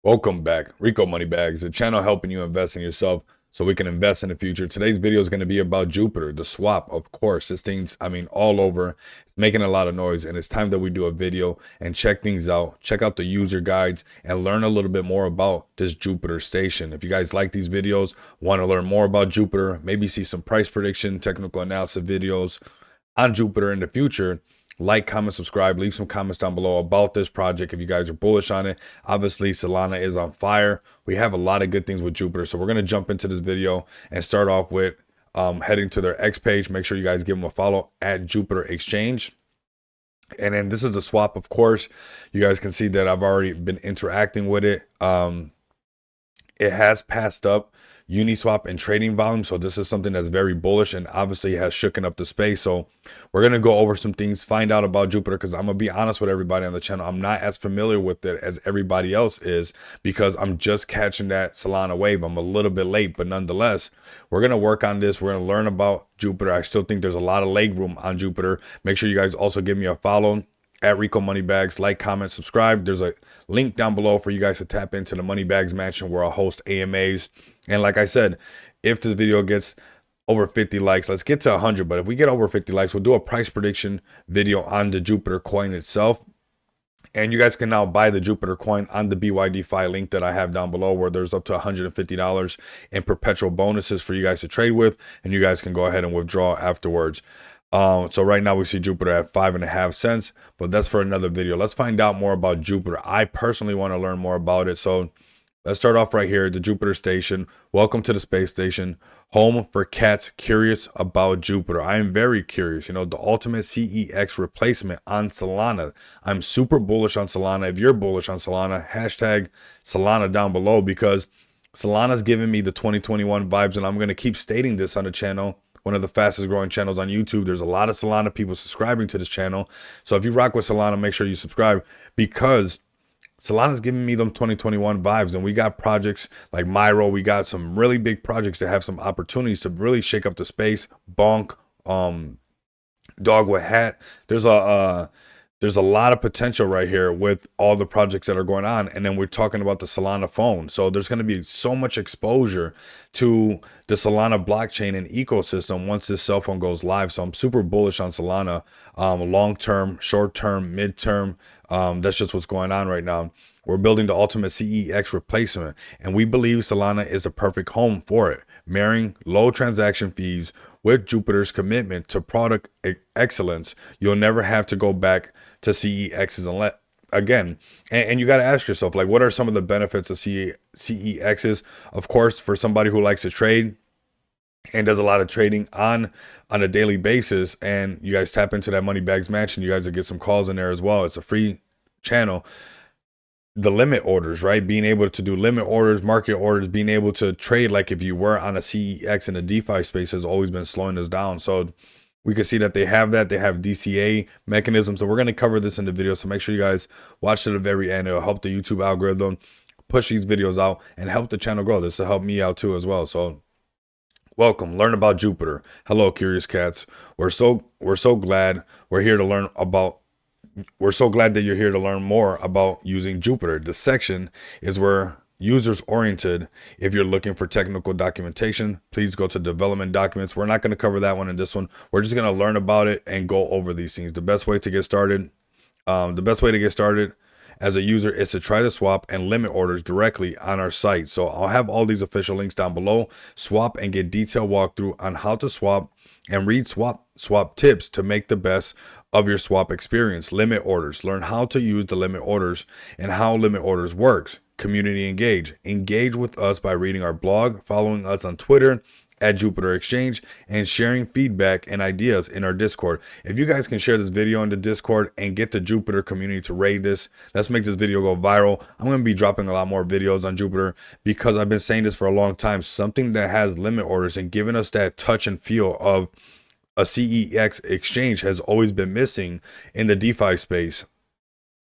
Welcome back. Rico Money Bags, a channel helping you invest in yourself so we can invest in the future. Today's video is going to be about Jupiter, the swap, of course. This thing's, all over. It's making a lot of noise, and it's time that we do a video and check things out. Check out the user guides and learn a little bit more about this Jupiter station. If you guys like these videos, want to learn more about Jupiter, maybe see some price prediction, technical analysis videos on Jupiter in the future, like, comment, subscribe, leave some comments down below about this project if you guys are bullish on it. Obviously, Solana is on fire. We have a lot of good things with Jupiter. So we're going to jump into this video and start off with heading to their X page. Make sure you guys give them a follow at Jup.ag. And then this is the swap, of course. You guys can see that I've already been interacting with it. It has passed up Uniswap and trading volume, so this is something that's very bullish and obviously has shooken up the space. So we're going to go over some things, find out about Jupiter, because I'm going to be honest with everybody on the channel. I'm not as familiar with it as everybody else is because I'm just catching that Solana wave. I'm a little bit late, but nonetheless, we're going to work on this. We're going to learn about Jupiter. I still think there's a lot of leg room on Jupiter. Make sure you guys also give me a follow at Rico Moneybags. Like, comment, subscribe. There's a link down below for you guys to tap into the Moneybags Mansion where I'll host AMAs. And like I said, if this video gets over 50 likes, let's get to 100. But if we get over 50 likes, we'll do a price prediction video on the Jupiter coin itself. And you guys can now buy the Jupiter coin on the BYDFi link that I have down below, where there's up to $150 in perpetual bonuses for you guys to trade with. And you guys can go ahead and withdraw afterwards. So right now we see Jupiter at 5.5 cents, but that's for another video. Let's find out more about Jupiter. I personally want to learn more about it. So let's start off right here, the Jupiter station. Welcome to the space station, home for cats curious about Jupiter. I am very curious. The ultimate CEX replacement on Solana. I'm super bullish on Solana. If you're bullish on Solana, hashtag Solana down below, because Solana's giving me the 2021 vibes, and I'm going to keep stating this on the channel. One of the fastest growing channels on YouTube. There's a lot of Solana people subscribing to this channel. So if you rock with Solana, make sure you subscribe, because Solana's giving me them 2021 vibes. And we got projects like Myro. We got some really big projects that have some opportunities to really shake up the space. Bonk, Dog with Hat. There's a lot of potential right here with all the projects that are going on. And then we're talking about the Solana phone. So there's going to be so much exposure to the Solana blockchain and ecosystem once this cell phone goes live. So I'm super bullish on Solana, long-term, short-term, mid-term. That's just what's going on right now. We're building the ultimate CEX replacement, and we believe Solana is the perfect home for it, marrying low transaction fees with Jupiter's commitment to product excellence. You'll never have to go back to CEXs unless, again, and you got to ask yourself, like, what are some of the benefits of CEXs? Of course, for somebody who likes to trade and does a lot of trading on a daily basis, and you guys tap into that Moneybags Mansion, you guys will get some calls in there as well. It's a free channel. The limit orders, right? Being able to do limit orders, market orders, being able to trade like if you were on a CEX in a DeFi space has always been slowing us down. So we can see that they have that. They have DCA mechanisms. So we're going to cover this in the video. So make sure you guys watch to the very end. It'll help the YouTube algorithm push these videos out and help the channel grow. This will help me out too as well. So welcome, learn about Jupiter. Hello, curious cats. We're so glad we're here to learn about. We're so glad that you're here to learn more about using Jupiter. This section is where users oriented. If you're looking for technical documentation, please go to development documents. We're not going to cover that one in this one. We're just going to learn about it and go over these things. The best way to get started, as a user is to try to swap and limit orders directly on our site. So I'll have all these official links down below. Swap and get detailed walkthrough on how to swap, and read swap tips to make the best of your swap experience. Limit orders. Learn how to use the limit orders and how limit orders works. Community engage with us by reading our blog, following us on Twitter at Jupiter Exchange, and sharing feedback and ideas in our Discord. If you guys can share this video in the Discord and get the Jupiter community to raid this, let's make this video go viral. I'm going to be dropping a lot more videos on Jupiter because I've been saying this for a long time. Something that has limit orders and giving us that touch and feel of a CEX exchange has always been missing in the DeFi space.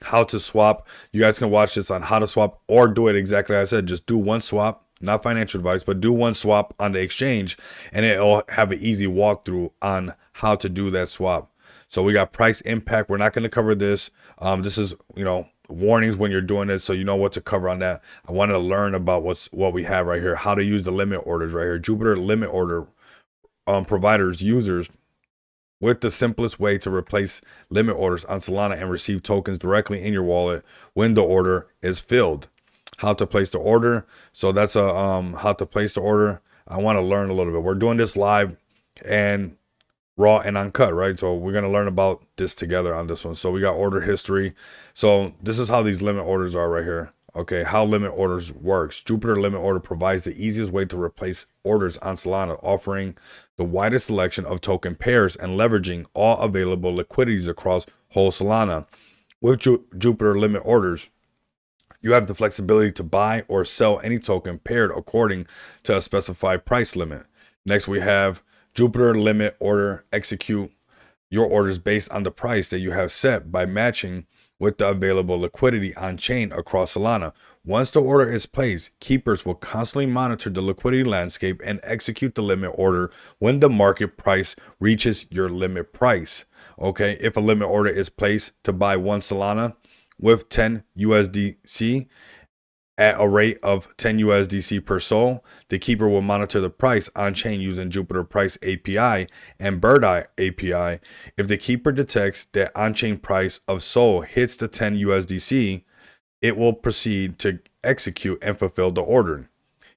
How to swap. You guys can watch this on how to swap, or do it exactly as I said. Just do one swap. Not financial advice, but do one swap on the exchange, and it'll have an easy walkthrough on how to do that swap. So we got price impact. We're not going to cover this. This is, warnings when you're doing it, so you know what to cover on that. I wanted to learn about what we have right here, how to use the limit orders right here. Jupiter limit order providers users with the simplest way to replace limit orders on Solana and receive tokens directly in your wallet when the order is filled. How to place the order. So that's a how to place the order. I want to learn a little bit. We're doing this live and raw and uncut, right? So we're going to learn about this together on this one. So we got order history. So this is how these limit orders are right here. Okay, how limit orders works. Jupiter limit order provides the easiest way to replace orders on Solana, offering the widest selection of token pairs and leveraging all available liquidities across whole Solana. With Jupiter limit orders, you have the flexibility to buy or sell any token paired according to a specified price limit. Next, we have Jupiter limit order. Execute your orders based on the price that you have set by matching with the available liquidity on chain across Solana. Once the order is placed, keepers will constantly monitor the liquidity landscape and execute the limit order when the market price reaches your limit price. Okay, if a limit order is placed to buy 1 Solana with 10 USDC at a rate of 10 USDC per SOL, the keeper will monitor the price on chain using Jupiter Price API and Bird-Eye API. If the keeper detects that on-chain price of SOL hits the 10 USDC, it will proceed to execute and fulfill the order.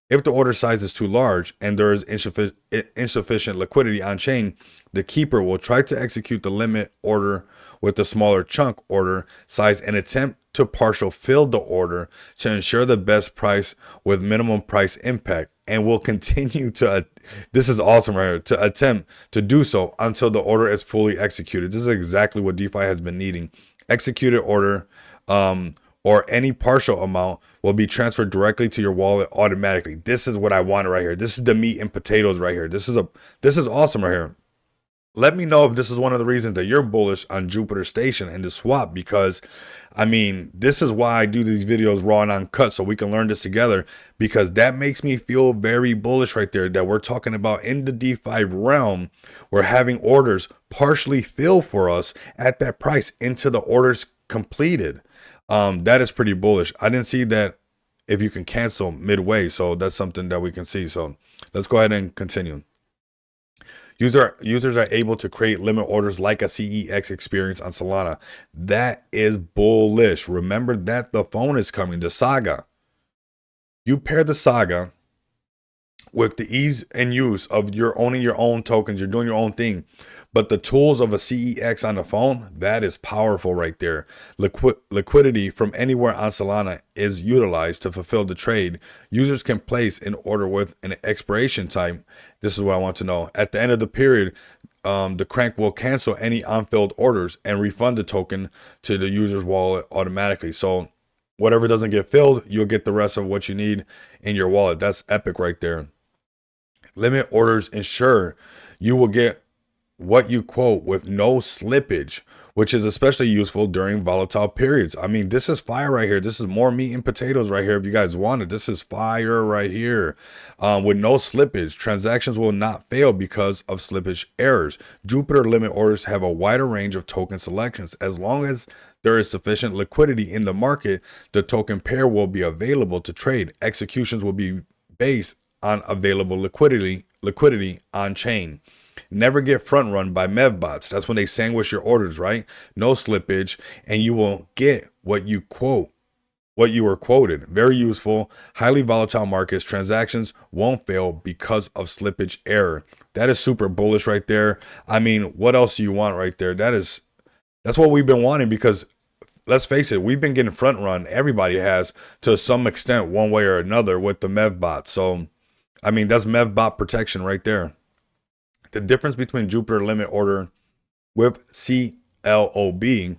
If the order size is too large and there is insufficient liquidity on chain, the keeper will try to execute the limit order with a smaller chunk order size and attempt to partial fill the order to ensure the best price with minimum price impact, and will continue to, this is awesome right here, to attempt to do so until the order is fully executed. This is exactly what DeFi has been needing. Executed order or any partial amount will be transferred directly to your wallet automatically. This is what I wanted right here. This is the meat and potatoes right here. This is awesome right here. Let me know if this is one of the reasons that you're bullish on Jupiter Station and the swap, because I mean, this is why I do these videos raw and uncut, so we can learn this together, because that makes me feel very bullish right there, that we're talking about in the DeFi realm, we're having orders partially fill for us at that price into the orders completed. That is pretty bullish. I didn't see that if you can cancel midway, so that's something that we can see. So let's go ahead and continue. Users are able to create limit orders like a CEX experience on Solana. That is bullish. Remember that the phone is coming, the Saga. You pair the Saga with the ease and use of you're owning your own tokens, you're doing your own thing. But the tools of a CEX on the phone, that is powerful right there. Liquidity from anywhere on Solana is utilized to fulfill the trade. Users can place an order with an expiration time. This is what I want to know. At the end of the period, the crank will cancel any unfilled orders and refund the token to the user's wallet automatically. So whatever doesn't get filled, you'll get the rest of what you need in your wallet. That's epic right there. Limit orders ensure you will get what you quote with no slippage, which is especially useful during volatile periods. I mean, this is fire right here. This is more meat and potatoes right here. If you guys want it, this is fire right here. With no slippage, transactions will not fail because of slippage errors. Jupiter limit orders have a wider range of token selections. As long as there is sufficient liquidity in the market, the token pair will be available to trade. Executions will be based on available liquidity on chain. Never get front run by MEV bots. That's when they sandwich your orders, right? No slippage, and you will get what you quote, what you were quoted. Very useful. Highly volatile markets. Transactions won't fail because of slippage error. That is super bullish right there. I mean, what else do you want right there? That's what we've been wanting, because let's face it, we've been getting front run. Everybody has, to some extent, one way or another, with the MEV bot. So, I mean, that's MEV bot protection right there. The difference between Jupiter limit order with CLOB,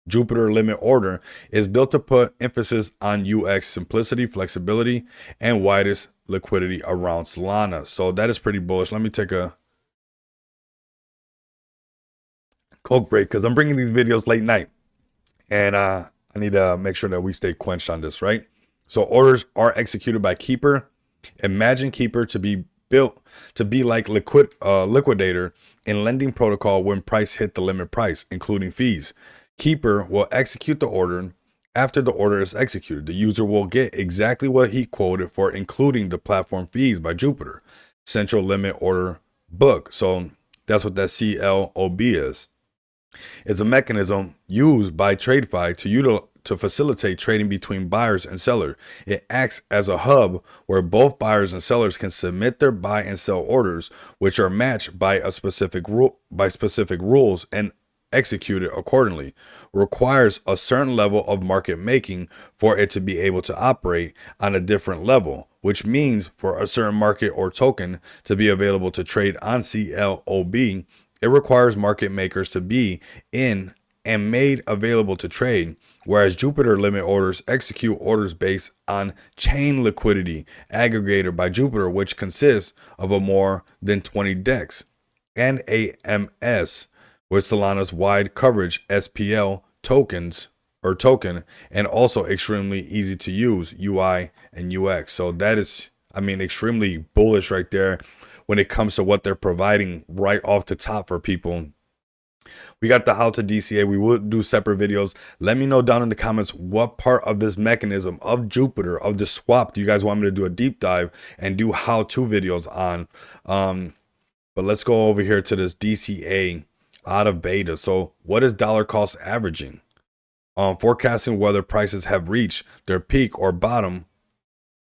Jupiter limit order, is built to put emphasis on UX simplicity, flexibility, and widest liquidity around Solana. So that is pretty bullish. Let me take a Coke break, because I'm bringing these videos late night, and I need to make sure that we stay quenched on this, right? So orders are executed by Keeper. Imagine Keeper to be built to be like liquidator in lending protocol when price hit the limit price, including fees. Keeper will execute the order After the order is executed, the user will get exactly what he quoted for, including the platform fees by Jupiter. Central Limit Order Book. So that's what that CLOB is. It's a mechanism used by TradeFi to facilitate trading between buyers and sellers. It acts as a hub where both buyers and sellers can submit their buy and sell orders, which are matched by specific rules and executed accordingly. Requires a certain level of market making for it to be able to operate on a different level, which means for a certain market or token to be available to trade on CLOB, it requires market makers to be in and made available to trade, whereas Jupiter limit orders execute orders based on chain liquidity aggregator by Jupiter, which consists of a more than 20 DEX and AMS with Solana's wide coverage SPL tokens or token, and also extremely easy to use UI and UX. So that is, I mean, extremely bullish right there when it comes to what they're providing right off the top for people. We got the how to DCA. We will do separate videos. Let me know down in the comments what part of this mechanism of Jupiter, of the swap, do you guys want me to do a deep dive and do how-to videos on. But let's go over here to this DCA out of beta. So what is dollar cost averaging? Forecasting whether prices have reached their peak or bottom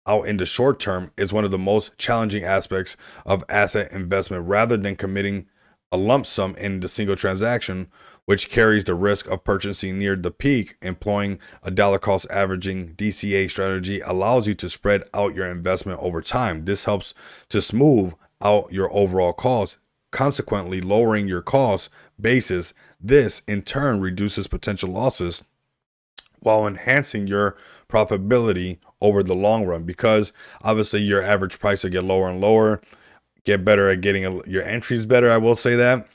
out in the short term is one of the most challenging aspects of asset investment, rather than committing a lump sum in the single transaction, which carries the risk of purchasing near the peak. Employing a dollar cost averaging DCA strategy allows you to spread out your investment over time. This helps to smooth out your overall costs, consequently lowering your cost basis. This in turn reduces potential losses while enhancing your profitability over the long run, because obviously your average price will get lower and lower. Get better at getting your entries better, I will say that.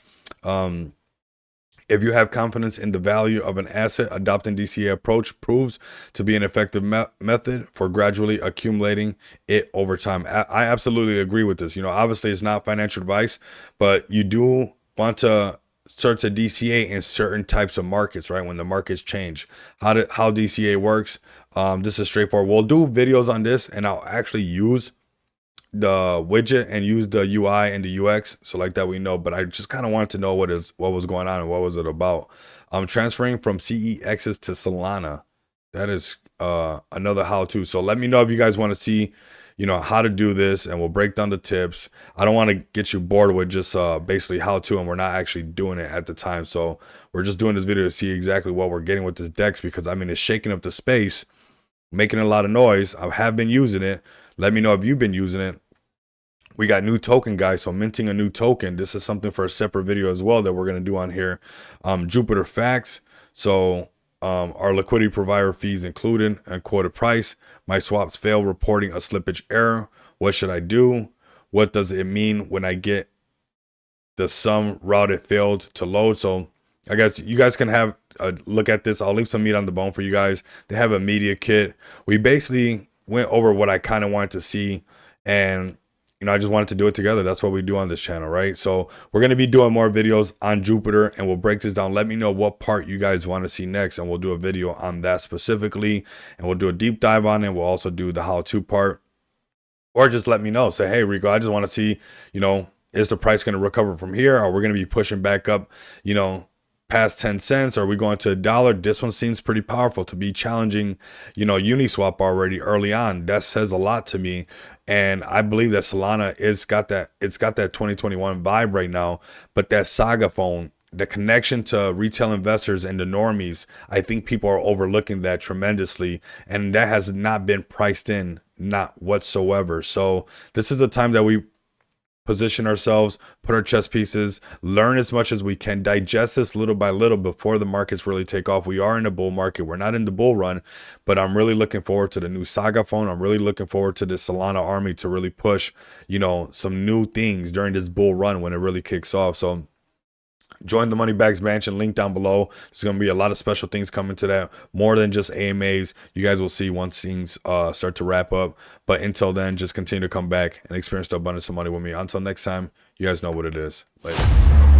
If you have confidence in the value of an asset, adopting DCA approach proves to be an effective method for gradually accumulating it over time. I absolutely agree with this. You know, obviously it's not financial advice, but you do want to start to DCA in certain types of markets, right? When the markets change, how DCA works. This is straightforward. We'll do videos on this, and I'll actually use the widget and use the UI and the UX, so like that we know. But I just kind of wanted to know what was going on and what was it about. Transferring from CEXs to Solana, that is another how-to. So let me know if you guys want to see, you know, how to do this, and we'll break down the tips. I don't want to get you bored with just basically how-to, and we're not actually doing it at the time. So we're just doing this video to see exactly what we're getting with this DEX, because I mean, it's shaking up the space, making a lot of noise. I have been using it. Let me know if you've been using it. We got new token, guys. So minting a new token. This is something for a separate video as well that we're going to do on here. Jupiter facts. So our liquidity provider fees included and quoted price. My swaps fail, reporting a slippage error. What should I do? What does it mean when I get the sum routed failed to load? So I guess you guys can have a look at this. I'll leave some meat on the bone for you guys. They have a media kit. We basically went over what I kind of wanted to see, and you know, I just wanted to do it together. That's what we do on this channel, right? So we're going to be doing more videos on Jupiter, and we'll break this down. Let me know what part you guys want to see next, and we'll do a video on that specifically, and we'll do a deep dive on it. We'll also do the how-to part, or just let me know. Say, hey, Rico, I just want to see, you know, is the price going to recover from here? Or we're going to be pushing back up, you know, past 10 cents? Are we going to $1? This one seems pretty powerful to be challenging, you know, Uniswap already early on. That says a lot to me. And I believe that Solana it's got that 2021 vibe right now. But that Saga phone, the connection to retail investors and the normies, I think people are overlooking that tremendously. And that has not been priced in, not whatsoever. So this is the time that we position ourselves, put our chess pieces, learn as much as we can, digest this little by little before the markets really take off. We are in a bull market. We're not in the bull run, but I'm really looking forward to the new Saga phone. I'm really looking forward to the Solana army to really push, you know, some new things during this bull run when it really kicks off. So join the Money Bags Mansion, link down below. There's going to be a lot of special things coming to that, more than just AMAs. You guys will see once things start to wrap up. But until then, just continue to come back and experience the abundance of money with me. Until next time, you guys know what it is. Later.